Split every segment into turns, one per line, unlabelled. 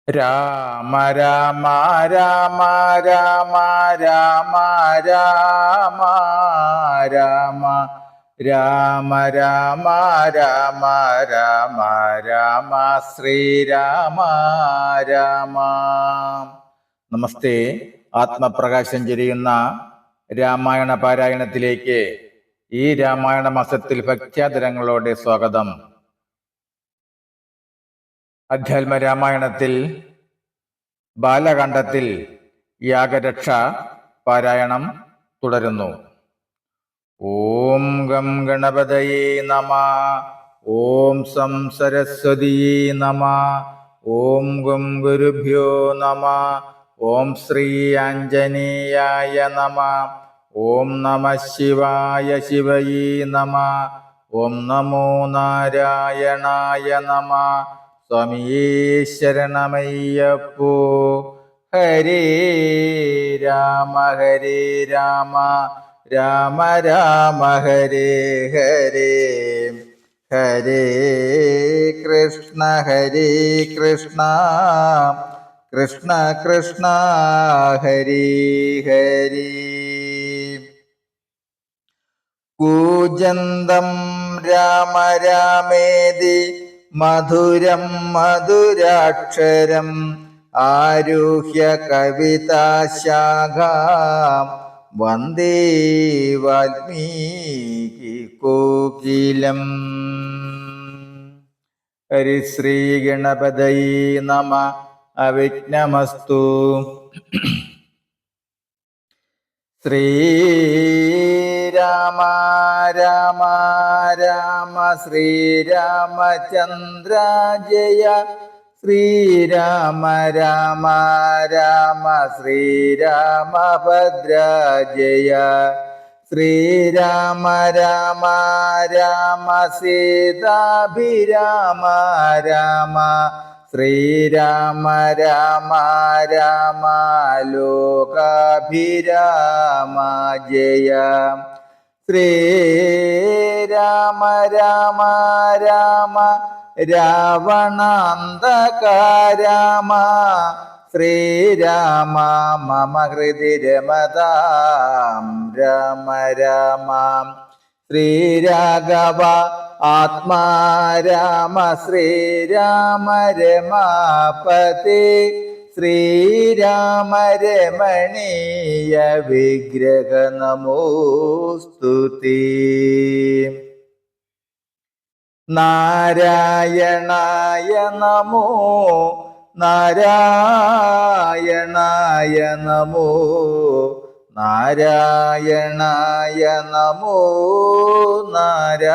രാമ രാമ രാമ രാമ രാമ രാമ രാമ രാമ രാമ രാമ രാമ രാമ ശ്രീരാമ രാമ. നമസ്തേ. ആത്മപ്രകാശം ചൊരിയുന്ന രാമായണ പാരായണത്തിലേക്ക് ഈ രാമായണ മാസത്തിൽ ഭക്ത്യാദരങ്ങളോടെ സ്വാഗതം. അധ്യാത്മ രാമായണത്തിൽ ബാലകാണ്ഡത്തിൽ യാഗരക്ഷ പാരായണം തുടരുന്നു. ഓം ഗം ഗണപതയേ നമ. ഓം സം സരസ്വതിയേ നമ. ഓം ഗം ഗുരുഭ്യോ നമ. ഓം ശ്രീ ആഞ്ജനേയായ നമ. ഓം നമ ശിവായ ശിവയേ നമ. ഓം നമോ നാരായണായ നമ. സ്വാമിയേ ശരണമയ്യപ്പോ. ഹരേ രാമ ഹരേ രാമ രാമ രാമ ഹരേ ഹരേ. ഹരേ കൃഷ്ണ കൃഷ്ണ കൃഷ്ണ ഹരേ ഹരേ. കൂജന്തം രാമ രാമേതി മധുരം മധുരാക്ഷരം ആരുഹ്യ കവിതാശാഖാം വന്ദേ വാൽമീകി കോകിലം. ഹരിശ്രീ ഗണപതയേ നമ. അവിഘ്നമസ്തു. ശ്രീരാമ രാമ രാമ ശ്രീരാമചന്ദ്ര ജയ. ശ്രീരാമ രാമ രാമ ശ്രീരാമഭദ്ര ജയ. ശ്രീരാമ രാമ രാമ സീതാഭിരാമ രാമ. ശ്രീരാമ രാമ രാമ ലോകാഭിരാമ ജയ. ശ്രീരാമ രാമ രാമ രാവണാന്തക രാമ. ശ്രീരാമ മമ ഹൃദി രമതാം രാമ രാമ. ശ്രീരാഘവ ആത്മാ രാമ. ശ്രീരാമ രമാപതി. ശ്രീരാമ രമണീയ വിഗ്രഹ നമോസ്തുതേ. നാരായണായ നമോ നാരായണായ നമോ നാരായണായ നമോ നാരായണായ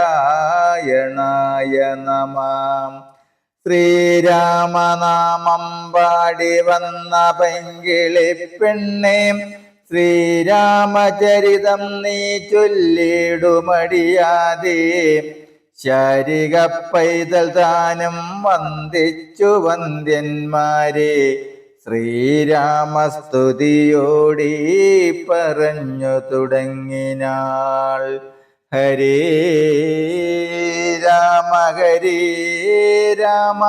നമഃ. ശ്രീരാമനാമം പാടി വന്ന പൈങ്കിളി പെണ്ണേ, ശ്രീരാമചരിതം നീ ചൊല്ലിടുമടിയാതെ. ശാരിക പൈതൽ താനും വന്ദിച്ചു വന്ദ്യന്മാരെ, ശ്രീരാമസ്തുതിയോടി പറഞ്ഞു തുടങ്ങിനാൾ. ഹരേ രാമ ഹരേ രാമ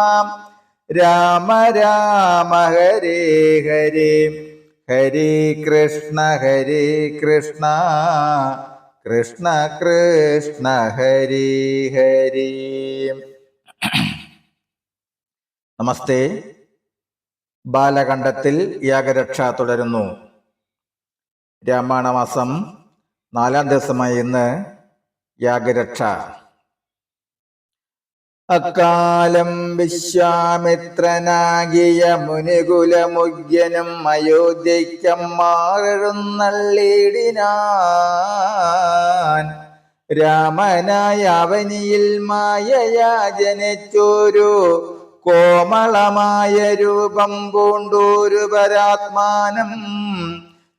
രാമ രാമ ഹരേ ഹരേ. ഹരേ കൃഷ്ണ കൃഷ്ണ കൃഷ്ണ കൃഷ്ണ ഹരേ ഹരേ. നമസ്തേ. ബാലകാണ്ഡത്തിൽ യാഗരക്ഷ തുടരുന്നു. രാമായണ മാസം 4-ാം ദിവസമായി ഇന്ന് യാഗരക്ഷ. അക്കാലം വിശ്വാമിത്രനാകിയ മുനികുലമുഖ്യനും അയോധ്യയ്ക്കമ്മാറെഴുന്നള്ളിടിനാൻ. രാമനായ അവനിയിൽ മായയാ ജനിച്ചോരു കോമളമായ രൂപം പൂണ്ടൂരു പരാത്മാനം.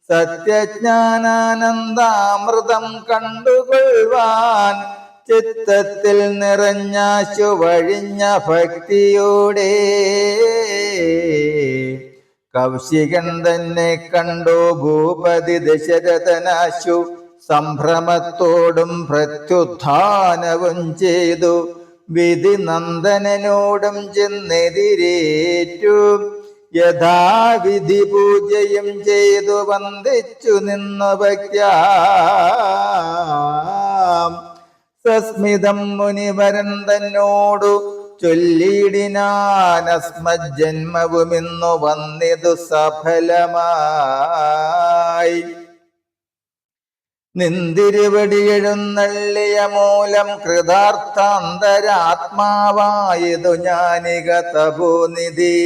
സത്യജ്ഞാനാനന്ദാമൃതം കണ്ടുകൊള്ളുവാൻ ചിത്തത്തിൽ നിറഞ്ഞാശു വഴിഞ്ഞ ഭക്തിയോടെ കൗശികൻ തന്നെ കണ്ടു ഭൂപതി ദശരഥനാശു സംഭ്രമത്തോടും പ്രത്യുത്ഥാനവും ചെയ്തു. വിധി നന്ദനോടും ചെന്നെതിരേറ്റു യഥാവിധി പൂജയും ചെയ്തു വന്ദിച്ചു നിന്നു ഭക്ത്യാ സസ്മിതം മുനിവരൻ തന്നോടു ചൊല്ലിടിനാനസ്മജ്ജന്മവുമിന്നു വന്നിതു സഫലമായി. നിന്തിരുവടി എഴുന്നള്ളിയ മൂലം കൃതാർത്ഥാന്തരാത്മാവായതു ഞാനിക തപോനിധി.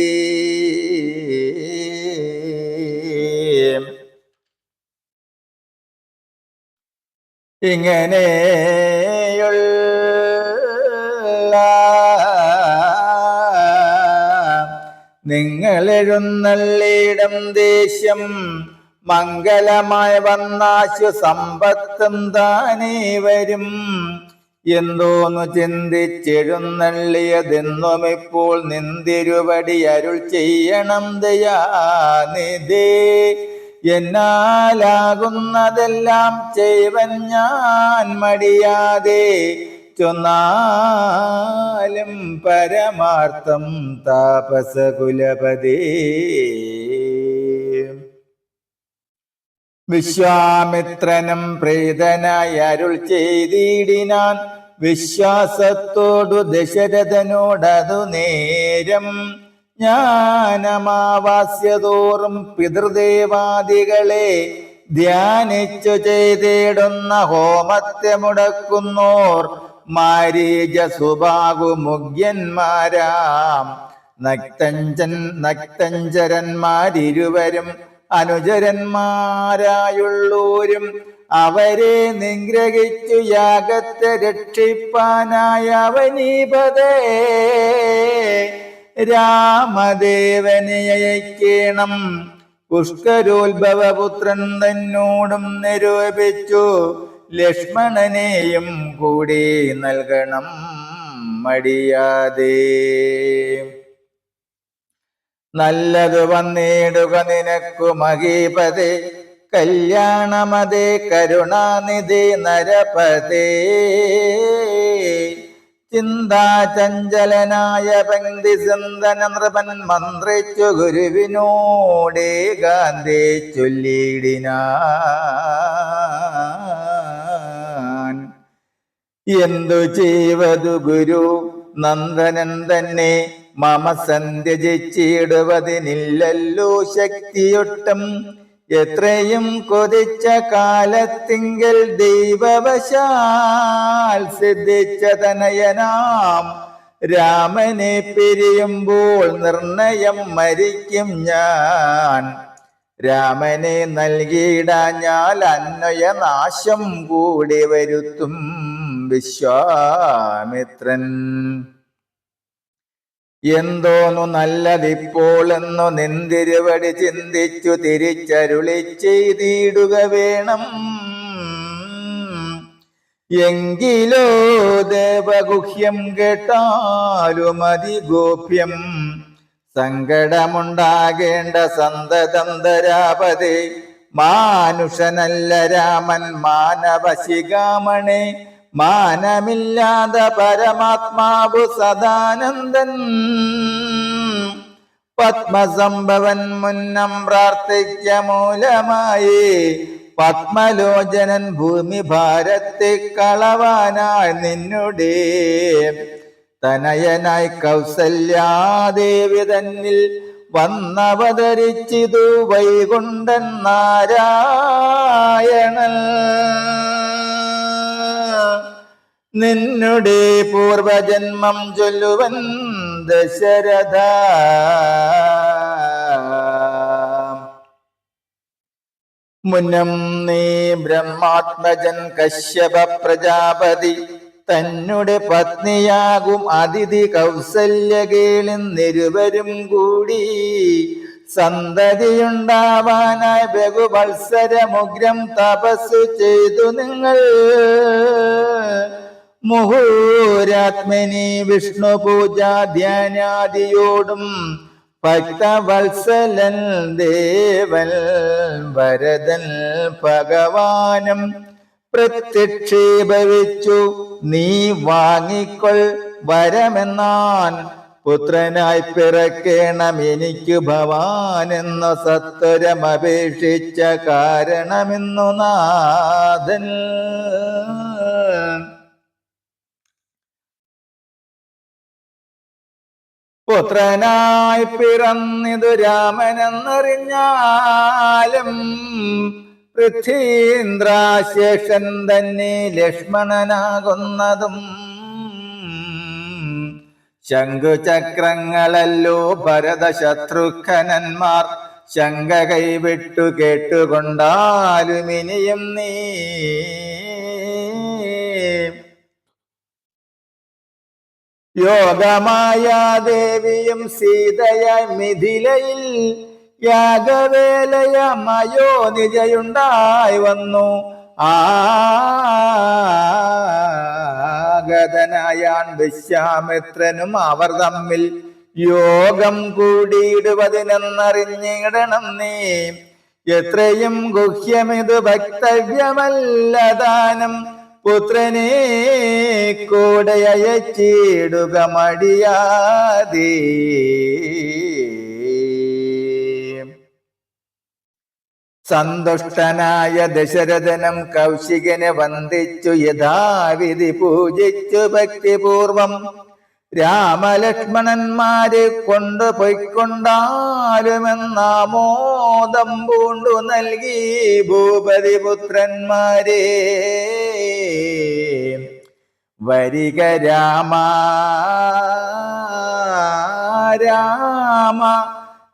ഇങ്ങനെയുള്ള നിങ്ങളെഴുന്നള്ളിയിടം ദേശം മംഗളമായി വന്നാശു സമ്പത്തും താനേ വരും. എന്തോന്നു ചിന്തിച്ചെഴുന്നള്ളിയതെന്നും ഇപ്പോൾ നിന്തിരുവടി അരുൾ ചെയ്യണം ദയാനിധേ. എന്നാലാകുന്നതെല്ലാം ചെയ്വൻ ഞാൻ മടിയാതെ ചൊന്നാലും പരമാർത്ഥം താപസകുലപതേ. വിശ്വാമിത്രനും പ്രീതനായി അരുൾ ചെയ്തിടിനാൻ വിശ്വാസത്തോടു ദശരഥനോടതു നേരം. ജ്ഞാനമാവാസ്യതോറും പിതൃദേവാദികളെ ധ്യാനിച്ചു ചെയ്തിടുന്ന ഹോമത്തെ മുടക്കുന്നോർ മാരീച സുബാഹു മുഖ്യന്മാരാം നക്തഞ്ചരന്മാരിരുവരും അനുചരന്മാരായുള്ളൂരും അവരെ നിഗ്രഹിച്ചു യാഗത്തെ രക്ഷിപ്പാനായ അവനീപതേ രാമദേവനെ അയക്കേണം. പുഷ്കരോത്ഭവപുത്രൻ തന്നോടും നിരൂപിച്ചു ലക്ഷ്മണനെയും കൂടി നൽകണം മടിയാതെ. നല്ലതു വന്നിടുക നിനക്കു മഹീപതേ കല്യാണമതേ കരുണാനിധി നരപതേ. ചിന്താചഞ്ചലനായ പങ്ക്തി സിന്ധന നൃപൻ മന്ത്രിച്ചു ഗുരുവിനോടേ ഗാന്ധി ചൊല്ലിടിനാൻ. എന്തു ചെയ്വതു ഗുരു നന്ദനൻ തന്നെ മമ സന്ധ്യജിച്ചിടുവതിനില്ലല്ലോ ശക്തിയൊട്ടും. എത്രയും കൊതിച്ച കാലത്തിങ്കൽ ദൈവവശാൽ സിദ്ധിച്ച തനയനാം രാമനെ പിരിയുമ്പോൾ നിർണയം മരിക്കും ഞാൻ. രാമനെ നൽകിയിടാഞ്ഞാൽ അന്വയനാശം കൂടി വരുത്തും വിശ്വാമിത്രൻ. എന്തോന്നു നല്ലതിപ്പോൾ എന്നു നിന്തിരുവടി ചിന്തിച്ചു തിരിച്ചരുളി ചെയ്തിടുക വേണം. എങ്കിലോ ദേവഗുഹ്യം കേട്ടാലും അതിഗോപ്യം സങ്കടമുണ്ടാകേണ്ട സന്തതം ധരാപതേ. മാനുഷനല്ല രാമൻ മാനവശിഖാമണേ മാനമില്ലാത പരമാത്മാവു സദാനന്ദൻ. പത്മസംഭവൻ മുന്നം പ്രാർത്ഥിക്ക മൂലമായി പത്മലോചനൻ ഭൂമി ഭാരത്തെ കളവാനായി നിന്നുടേ തനയനായി കൗസല്യാദേവി തന്നിൽ വന്നവതരിച്ചിതു വൈകുണ്ഠൻ നാരായണൻ. നിന്നുടെ പൂർവജന്മം ചൊല്ലുവൻ ദശരഥ. മുന്നം നീ ബ്രഹ്മാത്മജൻ കശ്യപ പ്രജാപതി തന്നെ പത്നിയാകും അതിഥി കൗസല്യകേളിന്നിരുവരും കൂടി സന്തതിയുണ്ടാവാനായി ബഹുവത്സരമുഗ്രം തപസ്സു ചെയ്തു നിങ്ങൾ. മുഹൂരാത്മനി വിഷ്ണു പൂജാ ധ്യാനാദിയോടും ഭക്തവത്സലൻ ദേവൻ വരദൻ ഭഗവാനും പ്രത്യക്ഷീഭവിച്ചു നീ വാങ്ങിക്കൊൾ വരമെന്നാൻ പുത്രനായി പിറക്കേണം എനിക്കു ഭവാനെന്നു സത്വരമപേക്ഷിച്ച കാരണമെന്നു നാഥൻ. പുത്രനായി പിറന്നിതു രാമനെന്നറിഞ്ഞാലും പൃഥ്വീന്ദ്രാശേഷൻ തന്നെ ലക്ഷ്മണനാകുന്നതും ശംഖുചക്രങ്ങളല്ലോ ഭരതശത്രുഘ്നന്മാർ ശങ്ക കൈവിട്ടു കേട്ടുകൊണ്ടാലും ഇനിയും നീ യോഗമായ ദേവിയും സീതയായി മിഥിലയിൽ യാഗവേലയമയോ നിജയുണ്ടായി വന്നു. ആഗതനായാൻ വിശ്വാമിത്രനും അവർ തമ്മിൽ യോഗം കൂടിയിടുവതിനെന്നറിഞ്ഞിടണം നീ. എത്രയും ഗുഹ്യമിതു ഭക്തവ്യമല്ലദാനം പുത്രനെ കൂടെ അയച്ചിടുക മടിയാതെ. സന്തുഷ്ടനായ ദശരഥനും കൗശികനെ വന്ദിച്ചു യഥാവിധി പൂജിച്ചു ഭക്തിപൂർവം രാമലക്ഷ്മണന്മാരെ കൊണ്ടുപോയിക്കൊണ്ടാലുമെന്നാമോദം പൂണ്ടു നൽകി ഭൂപതി പുത്രന്മാരെ. വരിക രാമ രാമ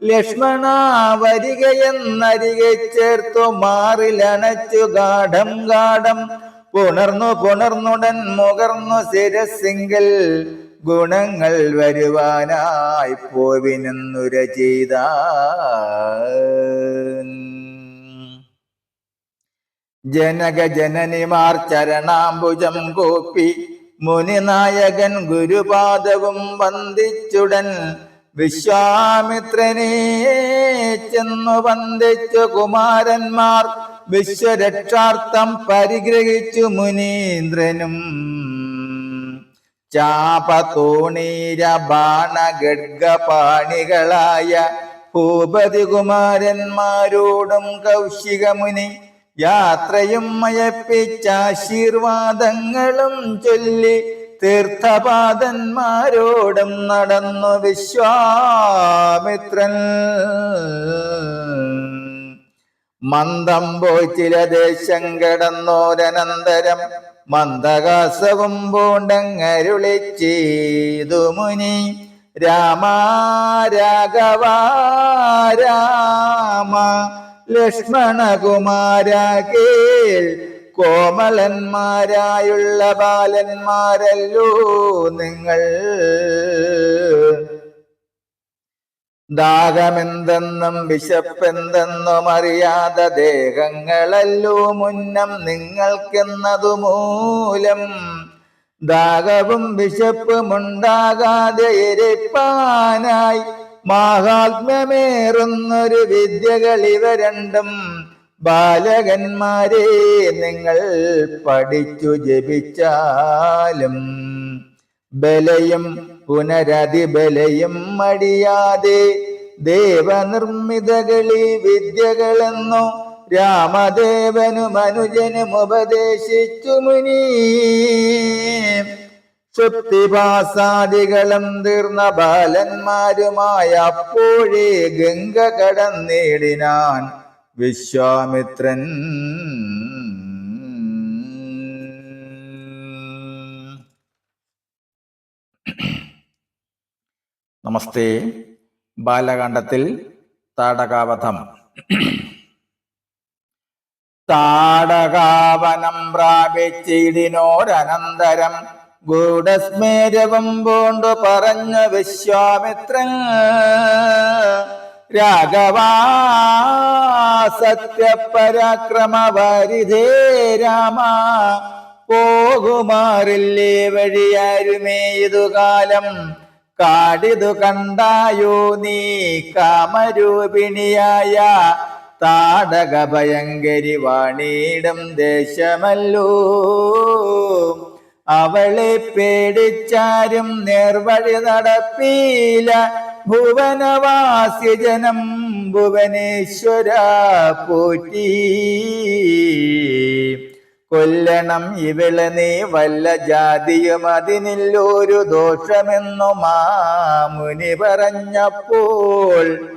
ലക്ഷ്മണ വരികയെന്നരികെ ചേർത്തു മാറിലണച്ചു ഗാഠം ഗാഠം പുണർന്നുടൻ മുകർന്നു ശിരസിങ്കൽ ഗുണങ്ങൾ വരുവാനായി പോവിനെന്നുര ചെയ്ത. ജനക ജനനിമാർ ചരണാംബുജം കോപ്പി മുനിനായകൻ ഗുരുപാദവും വന്ദിച്ചുടൻ വിശ്വാമിത്രനെ ചെന്നു വന്ദിച്ചു കുമാരന്മാർ വിശ്വരക്ഷാർത്ഥം പരിഗ്രഹിച്ചു മുനീന്ദ്രനും. ചാപതൂണീര ബാണ ഖഡ്ഗപാണികളായ ഭൂപതി കുമാരന്മാരോടും കൗശികമുനി യാത്രയും മയപ്പിച്ചാശീർവാദങ്ങളും ചൊല്ലി തീർത്ഥപാദന്മാരോടും നടന്നു വിശ്വാമിത്രൻ. മന്ദം പോയി ചില ദേശം കടന്നോരനന്തരം മന്ദഹാസവും പൂണ്ടങ്ങരുളി ചെയ്തു മുനി. രാമ രാഘവ രാമ ലക്ഷ്മണകുമാര കേൾ, കോമളന്മാരായുള്ള ബാലന്മാരല്ലോ നിങ്ങൾ. ദാഹമെന്തെന്നും വിശപ്പെന്തെന്നും അറിയാത ദേഹങ്ങളല്ലോ മുന്നം നിങ്ങൾക്കെന്നതു മൂലം. ദാഹവും വിശപ്പുമുണ്ടാകാതെ ഇരിപ്പാനായി മാഹാത്മ്യമേറുന്നൊരു വിദ്യകൾ ഇവ രണ്ടും ബാലകന്മാരെ നിങ്ങൾ പഠിച്ചു ജപിച്ചാലും. ബലയും പുനരതിബലയും മടിയാതെ ദേവനിർമ്മിതകളി വിദ്യകളെന്നു രാമദേവനും അനുജനും ഉപദേശിച്ചു മുനി. സുപ്തിഭാസാദികളും തീർന്ന ബാലന്മാരുമായ അപ്പോഴേ ഗംഗ കടന്നിടിനാൻ വിശ്വാമിത്രൻ. നമസ്തേ. ബാലകാണ്ഡത്തിൽ താടകാവധം. താടകാവനം പ്രാപിച്ചിടിനോരനന്തരം ഗൂഢസ്മേരവും പൂണ്ടു പറഞ്ഞു വിശ്വാമിത്രൻ. രാഘവാ സത്യപരാക്രമവാരിധേ രാമ, പോകുമാറില്ലേ വഴിയാരുമേ ഇതുകാലം. കാടിതു കണ്ടായോ നീ കാമരൂപിണിയായ താടക ഭയങ്കരി വാണീടും ദേശമല്ലോ. അവളെ പേടിച്ചാരും നേർവഴി നടപ്പീല. ഭുവനവാസ്യജനം ഭുവനേശ്വര പോറ്റി. കൊല്ലണം ഇവളെ നീ വല്ല ജാതിയും അതിനില്ലൊരു ദോഷമെന്നു മാമുനി പറഞ്ഞപ്പോൾ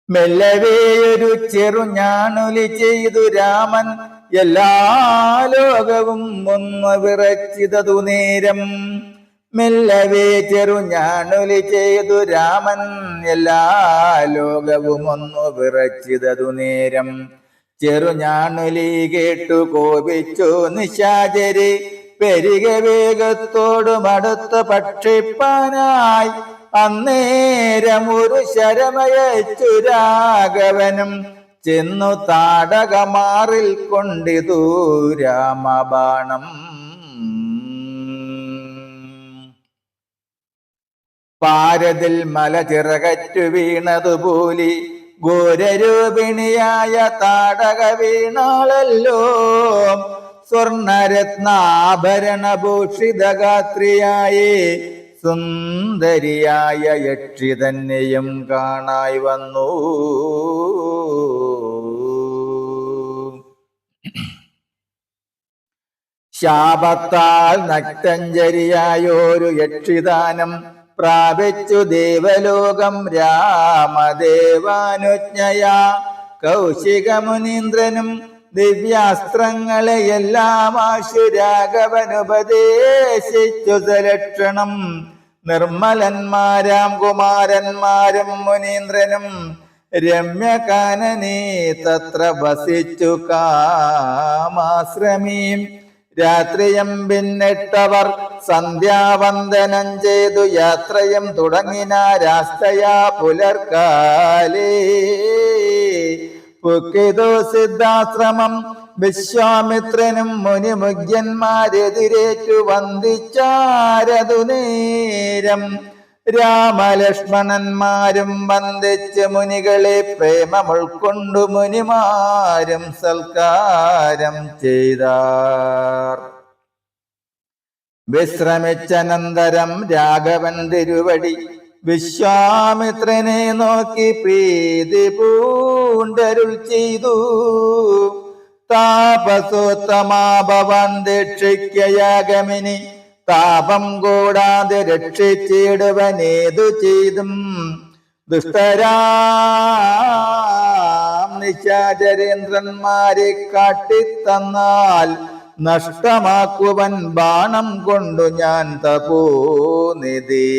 മെല്ലവേയൊരു ചെറുഞാണുലി ചെയ്തു രാമൻ. എല്ലാ ലോകവും ഒന്ന് വിറച്ചിതതു നേരം. മെല്ലവേ ചെറുഞാണുലി ചെയ്തു രാമൻ. എല്ലാ ലോകവും ഒന്ന് വിറച്ചിതതു നേരം. ചെറുഞാണുലി കേട്ടു കോപിച്ചു നിശാചരി. പെരിക വേഗത്തോടും അടുത്ത് ഭക്ഷിപ്പാനായി. അന്നേരം ഒരു ശരമയച്ചു രാഘവനും ചെന്നു താടകമാറിൽ കൊണ്ടിതു രാമബാണം. പാരതിൽ മല ചിറകറ്റു വീണതുപോലി ഘോരരൂപിണിയായ താടക വീണാളല്ലോ. സ്വർണരത്നാഭരണഭൂഷിതഗാത്രിയായേ സുന്ദരിയായ യക്ഷി തന്നെയും കാണായി വന്നു. ശാപത്താൽ നക്തഞ്ചരിയായൊരു യക്ഷിദാനം പ്രാപിച്ചു ദേവലോകം രാമദേവാനുജ്ഞയാ. കൗശികമുനീന്ദ്രനും ദിവ്യാസ്ത്രങ്ങളെയെല്ലാം ആശു രാഘവനുപദേശിച്ചു സലക്ഷണം. നിർമ്മലന്മാരാം കുമാരന്മാരും മുനീന്ദ്രനും രമ്യകാനനേ തത്ര വസിച്ചു കാമാശ്രമീം. രാത്രിയും പിന്നിട്ടവർ സന്ധ്യാവന്ദനം ചെയ്തു യാത്രയും തുടങ്ങിനാരാസ്തയാ പുലർക്കാലേ. പുക്കിതു സിദ്ധാശ്രമം വിശ്വാമിത്രനും മുനിമുഖ്യന്മാരെതിരേറ്റു വന്ദിച്ചാരതു നേരം. രാമലക്ഷ്മണന്മാരും വന്ദിച്ച് മുനികളെ പ്രേമം ഉൾക്കൊണ്ടു മുനിമാരും സൽക്കാരം ചെയ്താർ. വിശ്രമിച്ചനന്തരം രാഘവൻ തിരുവടി വിശ്വാമിത്രനെ നോക്കി പ്രീതി പൂണ്ടരുൾ ചെയ്തു. താപസോത്തമാഭവൻ ദീക്ഷിക്കയാഗമിനി താപം കൂടാതെ രക്ഷിച്ചിടുവനേതു ചെയ്തും. ദുഷ്ടരാം നിശാചരേന്ദ്രന്മാരെ കാട്ടിത്തന്നാൽ നഷ്ടമാക്കുവൻ ബാണം കൊണ്ടു ഞാൻ തപോനിധി.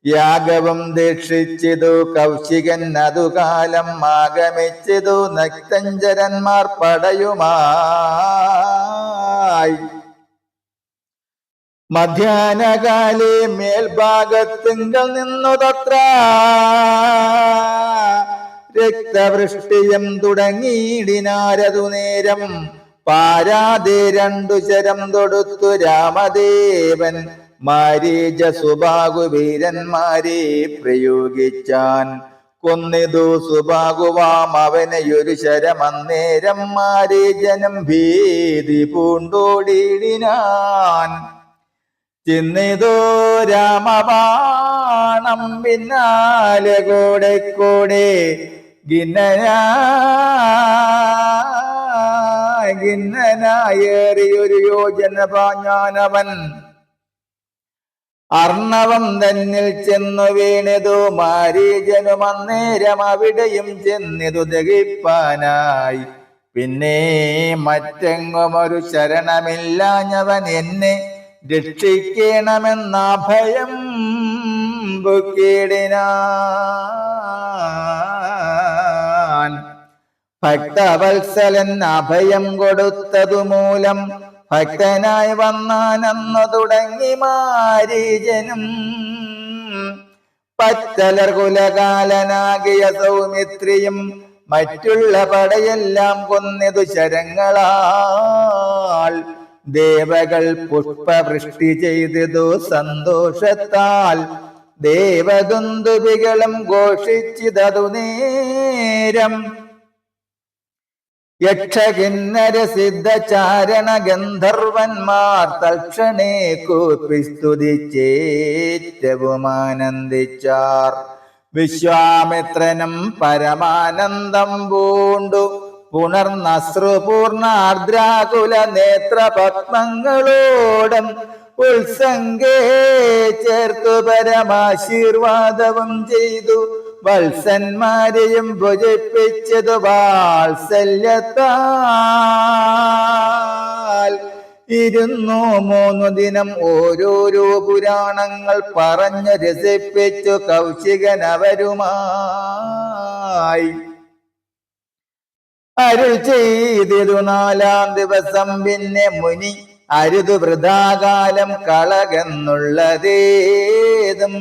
യാഗവും ദീക്ഷിച്ചിതു കൗശികൻ അതുകാലം ആഗമിച്ചിതു നക്തഞ്ചരന്മാർ പടയുമായി. മധ്യാഹ്നകാലേ മേൽഭാഗത്തിങ്കൽ നിന്നു തത്ര രക്തവൃഷ്ടിയും തുടങ്ങിയിടിനാരതു നേരം. പാരാതെ രണ്ടു ശരം തൊടുത്തു രാമദേവൻ മാരീച സുബാഹു വീരന്മാരെ പ്രയോഗിച്ചാൻ. കൊന്നിതു സുബാഹുവാം അവനെയൊരു ശരമന്നേരം മാരീചനും ഭീതി പൂണ്ടോടിയിടിനാൻ. ചിന്നിതോ രാമബാണം പിന്നാലെ കൂടെ കൂടെ ഗിന്നനായേറിയൊരു യോജന പാഞ്ഞാനവൻ. അർണവം തന്നിൽ ചെന്നു വീണിതു മാരീചനും അന്നേരം അവിടെയും ചെന്നിതു ദഹിപ്പാനായി. പിന്നെ മറ്റെങ്ങും ഒരു ശരണമില്ലാഞ്ഞവൻ എന്നെ രക്ഷിക്കണമെന്ന ഭയം ബുക്കിടിനാൻ. ഭക്തവത്സലൻ അഭയം കൊടുത്തതു മൂലം ഭക്തനായി വന്നാനെന്നു തുടങ്ങി മാരീചനും. പച്ചലർ കുലകാലനാകിയ സൗമിത്രിയും മറ്റുള്ള പടയെല്ലാം കൊന്നിതു ശരങ്ങളാൽ. ദേവകൾ പുഷ്പവൃഷ്ടി ചെയ്തതു സന്തോഷത്താൽ. ദേവദുന്ദുഭികളും ഘോഷിച്ചിതതു നേരം. യക്ഷകിന്നര സിദ്ധചാരണ ഗന്ധർവന്മാർ തൽക്ഷണേ കൂപ്പി സ്തുതിച്ചേറ്റവും ആനന്ദിച്ചാർ. വിശ്വാമിത്രനും പരമാനന്ദം പൂണ്ടു പുണർന്നശ്രുപൂർണ ആർദ്രാകുല നേത്രപത്മങ്ങളോടും ഉത്സംഗേ ചേർത്തു പരമാശീർവാദവും ചെയ്തു. വത്സന്മാരെയും ഭുജിപ്പിച്ചതു വാത്സല്യത്താൽ. 203 ദിനം ഓരോരോ പുരാണങ്ങൾ പറഞ്ഞു രസിപ്പിച്ചു കൗശികനവരുമായി. അരുൾ ചെയ്തിരു 4-ാം ദിവസം പിന്നെ മുനി അരുതു വൃഥാകാലം കളകെന്നുള്ളതേതും.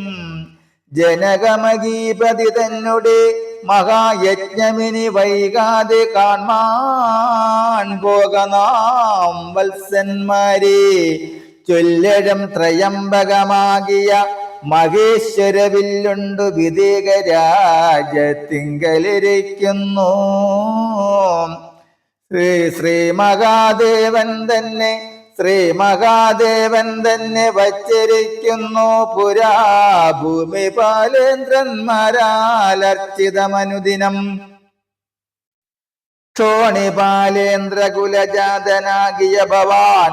ജനകമഗീപതി തന്നെ മഹായജ്ഞമിനി വൈകാതെ കാൺമാൻ പോകനാം വത്സന്മാരെ. ചൊല്ലഴം ത്രയംബകമാകിയ മഹേശ്വരവില്ലുണ്ടു വിദേക രാജ്യത്തിങ്കലിരിക്കുന്നു. ശ്രീ മഹാദേവൻ തന്നെ വച്ചിരിക്കുന്നു പുരാ ഭൂമി പാലേന്ദ്രന്മാരാലർച്ചിതമനുദിനം. ക്ഷോണിപാലേന്ദ്ര കുലജാതനാകിയ ഭവാൻ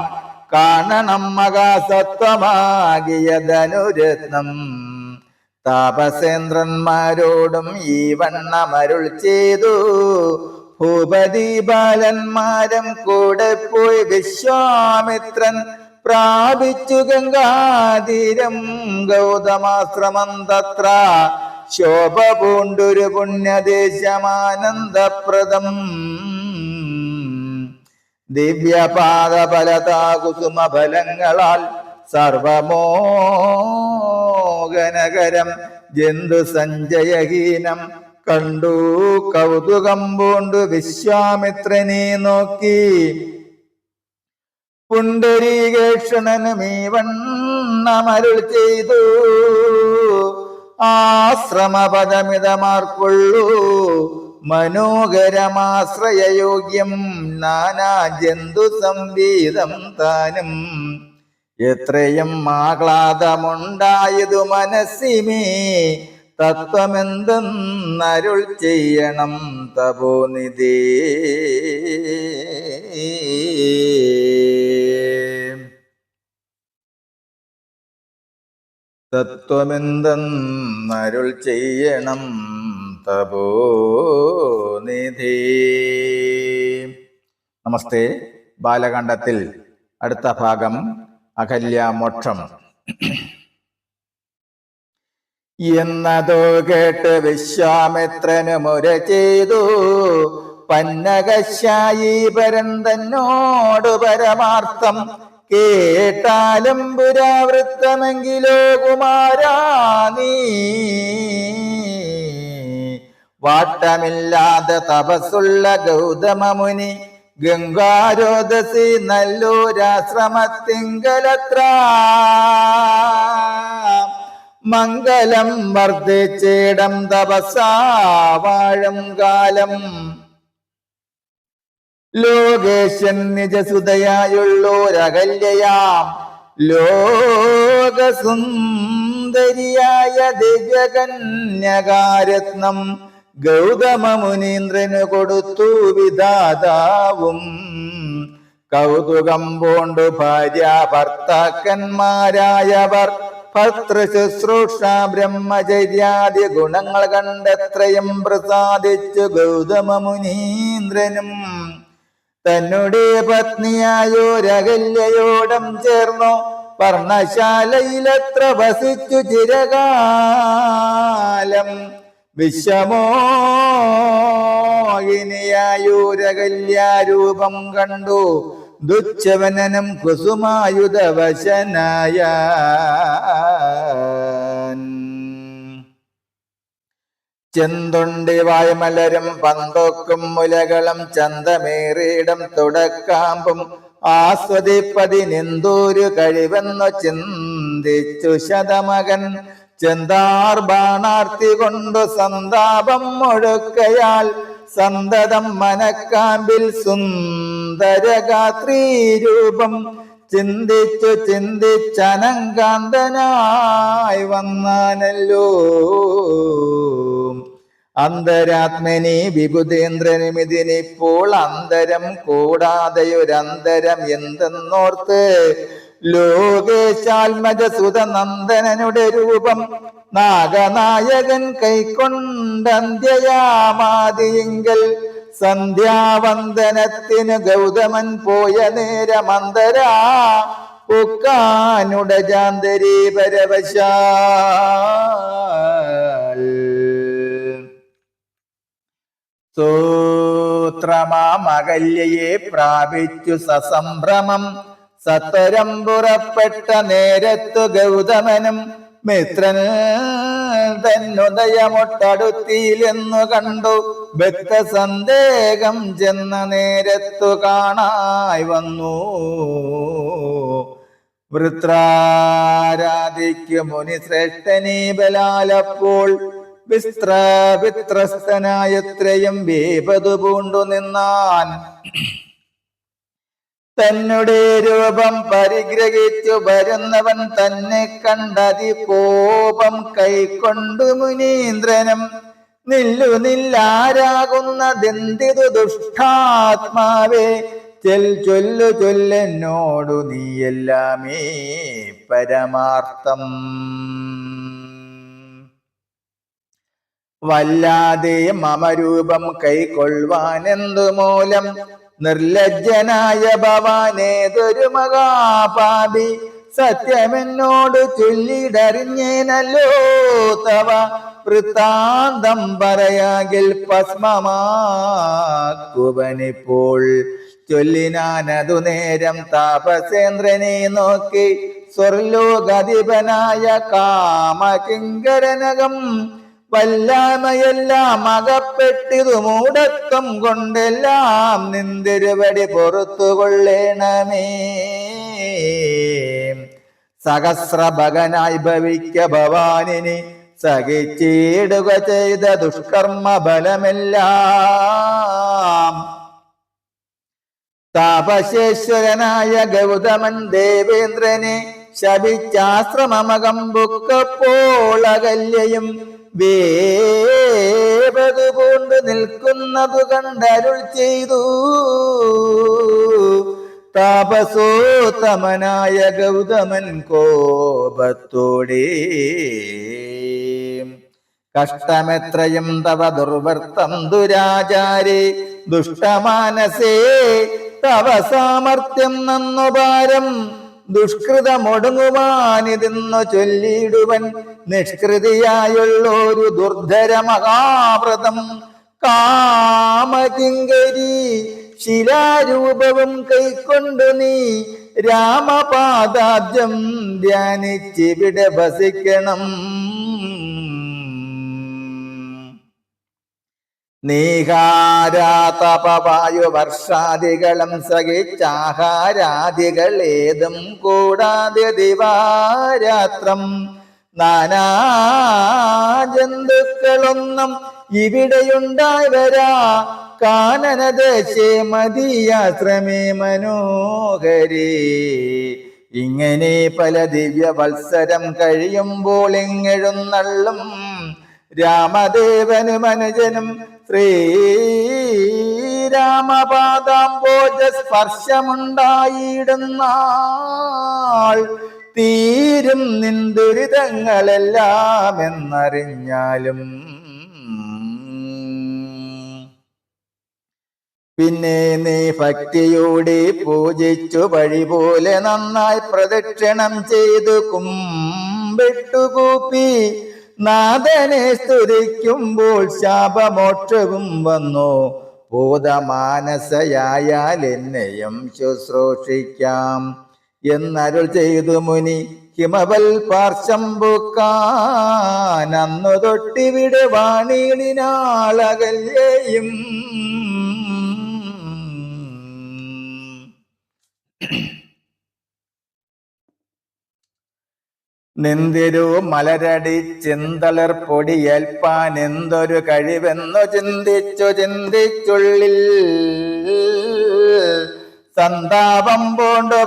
കാണണം മഹാസത്വമാകിയ ധനുരത്നം. താപസേന്ദ്രന്മാരോടും ഈ വണ്ണമരുൾ ചെയ്തു. ഭൂപതി ബാലന്മാരും കൂടെ പോയി വിശ്വാമിത്രൻ പ്രാപിച്ചു ഗംഗാതീരം. ഗൗതമാശ്രമം തത്ര ശോഭ പൂണ്ടൊരു പുണ്യദേശമാനന്ദപ്രദം. ദിവ്യപാദഫലതാകുസുമ ഫലങ്ങളാൽ സർവമോഹനകരം ജന്തു സഞ്ജയഹീനം കണ്ടു കൗതുകം പൂണ്ടു വിശ്വാമിത്രനെ നോക്കി. പുണ്ടരീകേക്ഷണനും ഈ വണ്ണമരുൾ ചെയ്തു. ആശ്രമപദമിതമാർക്കുള്ളൂ മനോഹരമാശ്രയയോഗ്യം നാനാ ജന്തു സംവീതം താനും. എത്രയും ആഹ്ലാദമുണ്ടായതു മനസ്സിമേ തത്വമെന്തെന്നരുൾ ചെയ്യണം തപോനിധി. തത്വമെന്തെന്നരുൾ ചെയ്യണം തപോനിധി. നമസ്തേ. ബാലകാണ്ഡത്തിൽ അടുത്ത ഭാഗം അഹല്യാമോക്ഷം. എന്നതോ കേട്ട് വിശ്വാമിത്രന് മുര ചെയ്തു. പന്നകശായീപരൻ തന്നോട് പരമാർത്ഥം കേട്ടാലും പുരാവൃത്തമെങ്കിലോ കുമാരാ നീ. വാട്ടമില്ലാതെ തപസ്സുള്ള ഗൗതമമുനി ഗംഗാരോദസി നല്ലൊരാശ്രമത്തിങ്കലത്ര. മംഗലം വർദ്ധിച്ചിടം തപസാ വാഴും കാലം. ലോകേശൻ നിജസുതയായുള്ളോരകല്യയാം ലോകസുന്ദരിയായ ദിവ്യകന്യകാരത്നം ഗൗതമ മുനീന്ദ്രന് കൊടുത്തു വിധാതാവും. കൗതുകം പൂണ്ടു ഭാര്യ ഭർത്താക്കന്മാരായവർ ഭർത്തൃശുശ്രൂഷ ബ്രഹ്മചര്യാദി ഗുണങ്ങൾ കണ്ടെത്രയും പ്രസാദിച്ചു ഗൗതമ മുനീന്ദ്രനും. തന്നെ പത്നിയായോരകല്യയോടം ചേർന്നു പർണശാലയിലത്ര വസിച്ചു ചിരകാലം. വിശ്വമോഹിനിയായോരകല്യാരൂപം കണ്ടു ദുച്ഛവനനും കുസുമായുധവശനായ. ചെന്തുണ്ടി വായ്മലരും പന്തൊക്കും മുലകളും ചന്തമേറിയിടം തുടക്കാമ്പും ആസ്വദിപ്പതിനെന്തോരു കഴിവെന്നു ചിന്തിച്ചു ശതമകൻ. ചെന്താർ ബാണാർത്തി കൊണ്ടു സന്താപം ഒഴുക്കയാൽ സന്തതം മനക്കാമ്പിൽ സുന്ദരഗാത്രീ രൂപം ചിന്തിച്ചു ചിന്തിച്ചനങ്കാന്തനായി വന്നാനല്ലോ. അന്തരാത്മനി വിഭുതേന്ദ്രനുമിതിനിപ്പോൾ അന്തരം കൂടാതെയൊരന്തരം എന്തെന്നോർത്ത് ലോകേശാത്മജസുത നന്ദനനുടെ രൂപം നാഗനായകൻ കൈക്കൊണ്ടന്ത്യയാമാദിയെങ്കിൽ സന്ധ്യാവന്ദനത്തിനു ഗൗതമൻ പോയ നേരമന്തരാ ഉക്കാനുടജാന്തരീ പരവശാൽ സൂത്രമാമകല്യയെ പ്രാപിച്ചു സസംഭ്രമം സത്വരം പുറപ്പെട്ട നേരത്തു ഗൗതമനും മിത്രൻ തന്നുദയമൊട്ടടുത്തിയിലെന്നു കണ്ടു. ഭക്തസന്ദേഹം ചെന്ന നേരത്തു കാണായി വന്നു. വൃത്രാരാധിക്കു മുനിശ്രേഷ്ഠനീ ബലാലപ്പോൾ വിസ്ത്രവിത്രസ്തനായത്രയും വേപതു പൂണ്ടു നിന്നാൻ. തന്നെ രൂപം പരിഗ്രഹിച്ചു വരുന്നവൻ തന്നെ കണ്ടതി കോപം കൈക്കൊണ്ടു മുനീന്ദ്രനും നില്ലാരാകുന്നതെന്തിതു ദുഷ്ടാത്മാവേ ചൊല്ലു ചൊല്ലെന്നോടു നീയെല്ലാമേ പരമാർത്ഥം. വല്ലാതെ മമരൂപം കൈക്കൊള്ളുവാനെന്തു മൂലം നിർലജ്ജനായ ഭവാനേതൊരു മഹാപാപി സത്യമെന്നോട് ചൊല്ലിടറിഞ്ഞേനല്ലോ തവ വൃത്താന്തം പറയാകിൽ ഭസ്മമാക്കുവനിപ്പോൾ. ചൊല്ലിനാനതു നേരം താപസേന്ദ്രനെ നോക്കി സ്വർലോകാധിപനായ കാമകിങ്കരനകം വല്ലാമയെല്ലാം അകപ്പെട്ടിതു മൂഢത്വം കൊണ്ടെല്ലാം നിന്തിരുവടി പൊറുത്തുകൊള്ളേണമേ. സഹസ്രഭകനായി ഭവിക്ക ഭവാനിനി സഹിച്ചിടുക ചെയ്ത ദുഷ്കർമ്മ ബലമെല്ലാം. താപശേശ്വരനായ ഗൗതമൻ ദേവേന്ദ്രനെ ശപിച്ചാശ്രമമകം ബുക്കപ്പോൾ അകല്യയും വേപതു പൂണ്ടു നിൽക്കുന്നതു കണ്ടരുൾ ചെയ്തു. താപസോത്തമനായ ഗൗതമൻ കോപത്തോടെ കഷ്ടമെത്രയും തവ ദുർവൃത്തം ദുരാചാരേ ദുഷ്ടമാനസേ തവ സാമർത്ഥ്യം നന്നു ഭാരം ദുഷ്കൃതമൊടുങ്ങുവാനിതെന്നു ചൊല്ലിയിടുവൻ നിഷ്കൃതിയായുള്ളൊരു ദുർധര മഹാവ്രതം കാമകിങ്കരി ശിലാരൂപവും കൈക്കൊണ്ടു നീ രാമപാദാബ്ജം ധ്യാനിച്ചിവിടെ വസിക്കണം. നീഹാരാതപവായു വർഷാദികളും സഹിച്ചാഹാരാദികൾ ഏതും കൂടാതെ ദിവാരാത്രം നാനാജന്തുക്കളൊന്നും ഇവിടെയുണ്ടായി വരാ കാനനദേശേ മദീയാശ്രമേ മനോഹരേ. ഇങ്ങനെ പല ദിവ്യ വത്സരം കഴിയുമ്പോൾ എങ്ങെഴുന്നള്ളും രാമദേവനും അനുജനും ശ്രീരാമപാദാംബോജ സ്പർശമുണ്ടായിടുന്നാൾ തീരും നിൻ ദുരിതങ്ങളെല്ലാം എന്നറിഞ്ഞാലും. പിന്നെ നീ ഭക്തിയോടെ പൂജിച്ചു വഴി പോലെ നന്നായി പ്രദക്ഷിണം ചെയ്തു കുമ്പിട്ടുകൂപ്പി നാഥനെ സ്തുതിക്കുമ്പോൾ ശാപമോക്ഷവും വന്നു. ഭൂതമാനസയായാൽ എന്നെയും ശുശ്രൂഷിക്കാം എന്നരുൾ ചെയ്തു മുനി ഹിമവൽ പാർശംബുക്കാൻ. അന്നു തൊട്ടിവിടെ വാണിയിടിനാളകല്യേയും നിന്തിരു മലരടി ചിന്തളർ പൊടിയേൽപ്പാൻ എന്തൊരു കഴിവെന്നു ചിന്തിച്ചുള്ളിൽ സന്താപം പൂണ്ടു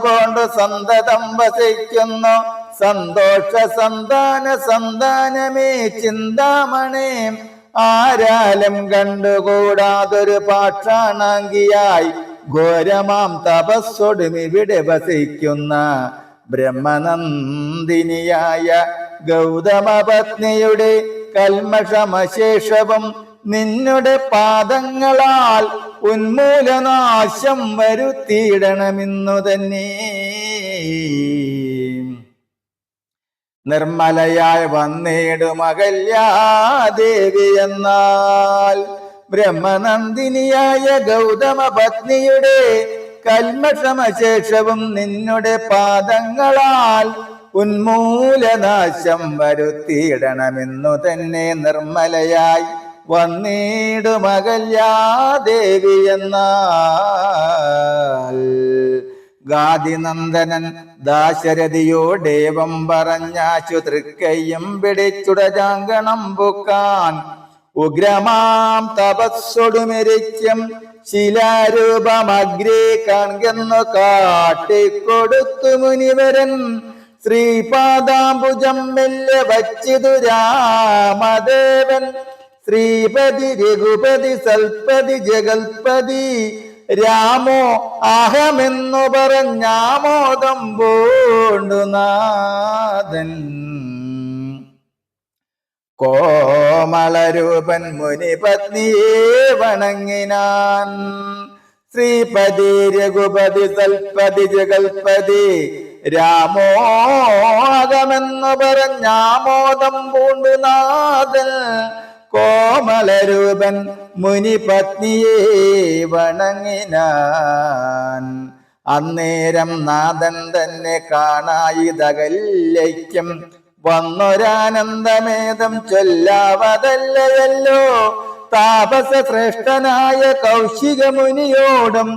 സന്തതം വസിക്കുന്നു സന്തോഷ സന്താനമേ ചിന്താമണേ. ആരാലും കണ്ടുകൂടാതൊരു പാഷാണാങ്കിയായി ഘോരമാം തപസ്സൊടുമിവിടെ വസിക്കുന്ന ബ്രഹ്മനന്ദിനിയായ ഗൗതമപത്നിയുടെ കൽമഷമശേഷവും നിന്നുടെ പാദങ്ങളാൽ ഉന്മൂലനാശം വരുത്തിയിടണമെന്നു തന്നെ. നിർമ്മലയായി വന്നിടും അഹല്യാദേവി എന്നാൽ ബ്രഹ്മനന്ദിനിയായ ഗൗതമ പത്നിയുടെ കൽമഷമശേഷവും നിന്നുടെ പാദങ്ങളാൽ ഉന്മൂലനാശം വരുത്തിയിടണമെന്നു തന്നെ. നിർമ്മലയായി വന്നിടും അഹല്യാദേവി എന്നാൽ ഗാദിനന്ദനൻ ദാശരഥിയോടേവം പറഞ്ഞാശു തൃക്കയ്യും പിടിച്ചുടജാങ്കണം പൂക്കാൻ ഉഗ്രമാം തപസ്സൊടുമിരിക്കും ശിലാരൂപമഗ്രേ കാൺകെന്നു കാട്ടിക്കൊടുത്തു മുനിവരൻ. ശ്രീപാദാംബുജം മെല്ലെ വച്ചിതു രാമദേവൻ. ശ്രീപതി രഘുപതി സൽപതി ജഗൽപതി രാമോ അഹമെന്നു പറഞ്ഞാമോദം പൂണ്ടു നാഥൻ. കോമളരൂപൻ മുനിപത്നിയെ വണങ്ങിനാൻ. ശ്രീപതി രഘുപതി സൽപതി ജഗൽപതി രാമോ അഹമെന്നു പറഞ്ഞാമോദം പൂണ്ടു നാഥൻ. കോമളരൂപൻ മുനിപത്നിയെ വണങ്ങിനാൻ. അന്നേരം നാഥൻ തന്നെ കാണായിതകല്യയ്ക്കും വന്നൊരാനന്ദമേതം ചൊല്ലാവതല്ലയല്ലോ. താപസ ശ്രേഷ്ഠനായ കൗശിക മുനിയോടും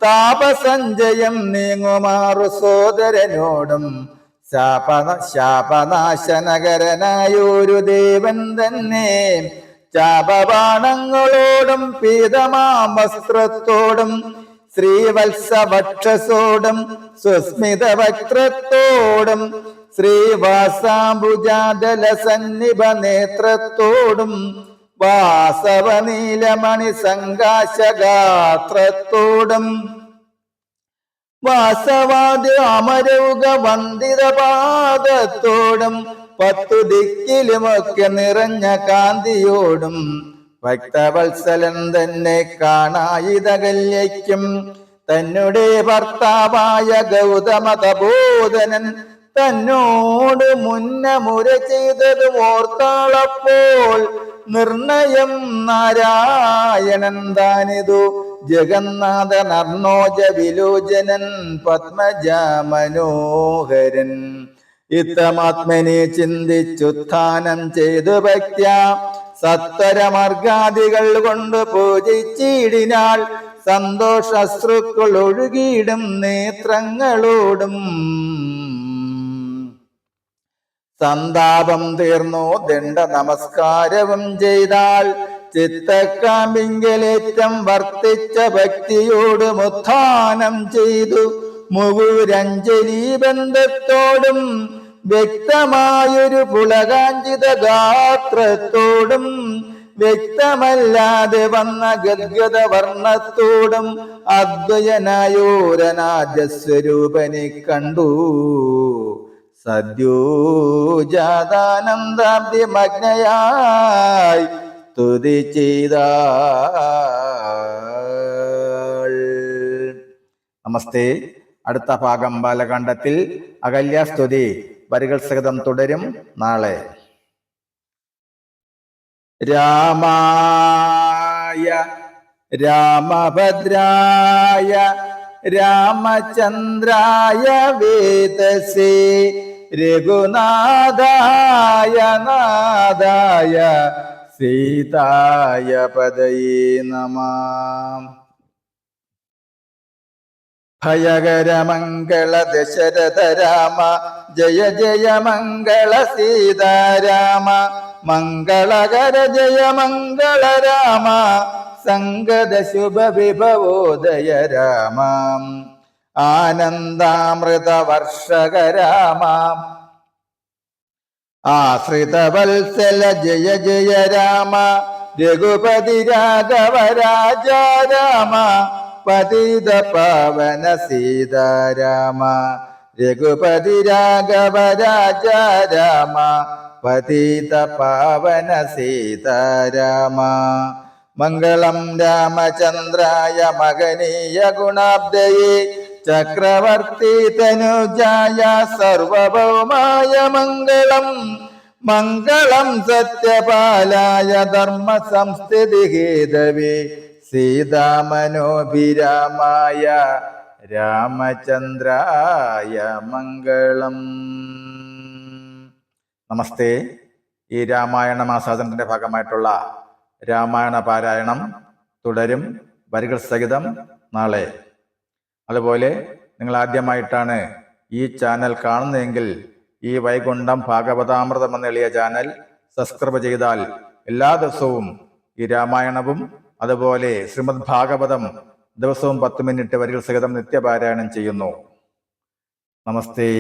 താപസഞ്ജയം നീങ്ങുമാറു സോദരനോടും ശാപനാശനകരനായൊരു ദേവൻ തന്നെ ശാപബാണങ്ങളോടും പീതമാം വസ്ത്രത്തോടും ശ്രീവത്സവക്ഷസോടും സുസ്മിത വക്രത്തോടും ശ്രീവാസാംബുജാദല സന്നിഭ നേത്രത്തോടും വാസവനീലമണി സങ്കാശഗാത്രത്തോടും വാസവാദി അമരൗക വന്ദിത പാദത്തോടും 10 ദിക്കിലുമൊക്കെ നിറഞ്ഞ കാന്തിയോടും ഭക്തവത്സലൻ തന്നെ കാണായിതകല്യയ്ക്കും തന്നെ ഭർത്താവായ ഗൗതമ തപോധനൻ തന്നോട് മുന്നമുര ചെയ്തതും ഓർത്താളപ്പോൾ നിർണയം നാരായണൻ താനിതു ജഗന്നാഥൻ അർണോജ വിലോചനൻ പത്മജ മനോഹരൻ. ഇത്തമാത്മനെ ചിന്തിച്ചുത്ഥാനം ചെയ്തു ഭക്ത്യ സത്വരമാർഗാദികൾ കൊണ്ട് പൂജിച്ചിടിനാൾ സന്തോഷശ്രുക്കൾ ഒഴുകിയിടും നേത്രങ്ങളോടും. സന്താപം തീർന്നു ദണ്ഡ നമസ്കാരവും ചെയ്താൽ ചിത്തക്കാമ്പിങ്കലേറ്റം വർത്തിച്ച ഭക്തിയോട് മുത്ഥാനം ചെയ്തു മുകുരഞ്ജലി ബന്ധത്തോടും വ്യക്തമായൊരു പുളകാഞ്ചിത ഗാത്രത്തോടും വ്യക്തമല്ലാതെ വന്ന ഗദ്ഗത വർണ്ണത്തോടും അദ്വയനായോരനാദ്യസ്വരൂപനെ കണ്ടു. സദ്യോജാതാനന്ദാബ്ദി മഗ്നയായി സ്തുതി ചെയ്താൾ. നമസ്തേ. അടുത്ത ഭാഗം ബാലകാണ്ഡത്തിൽ അഹല്യാസ്തുതി വരികൾ സഹിതം തുടരും നാളെ. രാമായ രാമഭദ്രായ രാമചന്ദ്രായ വേദസേ രഘുനാഥായ നാഥായ സീതായ പദയേ നമഃ. ഭയകരമംഗള ദശരഥ രാമ ജയ ജയ മംഗള സീതാരാമ മംഗളകര ജയ മംഗള രാമ സംഗത ശുഭ വിഭവോദയ രാമ ആനന്ദാമൃത വർഷക രാമ ആശ്രിതവത്സല ജയ ജയ രാമ രഘുപതി രാഘവ രാജ രാമ പതിത പാവന സീതാരാമ രഘുപതി രാഘവ രാജ രാമ പതിത പാവന സീതാരാമ മംഗളം രാമചന്ദ്രായ മഹനീയ ഗുണാബ്ദയേ ചക്രവർത്തി തനുജായ സർവഭൗമായ മംഗളം മംഗളം സത്യപാലായ ധർമ്മ സംസ്ഥിതി ഹേതവേ സീതാമനോഭിരാമായ രാമചന്ദ്രായ മംഗളം. നമസ്തേ. ഈ രാമായണ മാസാചരണത്തിന്റെ ഭാഗമായിട്ടുള്ള രാമായണ പാരായണം തുടരും, വരികൾ സഹിതം നാളെ. അതുപോലെ നിങ്ങൾ ആദ്യമായിട്ടാണ് ഈ ചാനൽ കാണുന്നതെങ്കിൽ ഈ വൈകുണ്ഠം ഭാഗവതാമൃതം എന്ന എളിയ ചാനൽ സബ്സ്ക്രൈബ് ചെയ്താൽ എല്ലാ ദിവസവും ഈ രാമായണവും അതുപോലെ ശ്രീമദ് ഭാഗവതം ദിവസവും 10 മിനിറ്റ് വരികൾ സഹിതം നിത്യപാരായണം ചെയ്യുന്നു. നമസ്തേ.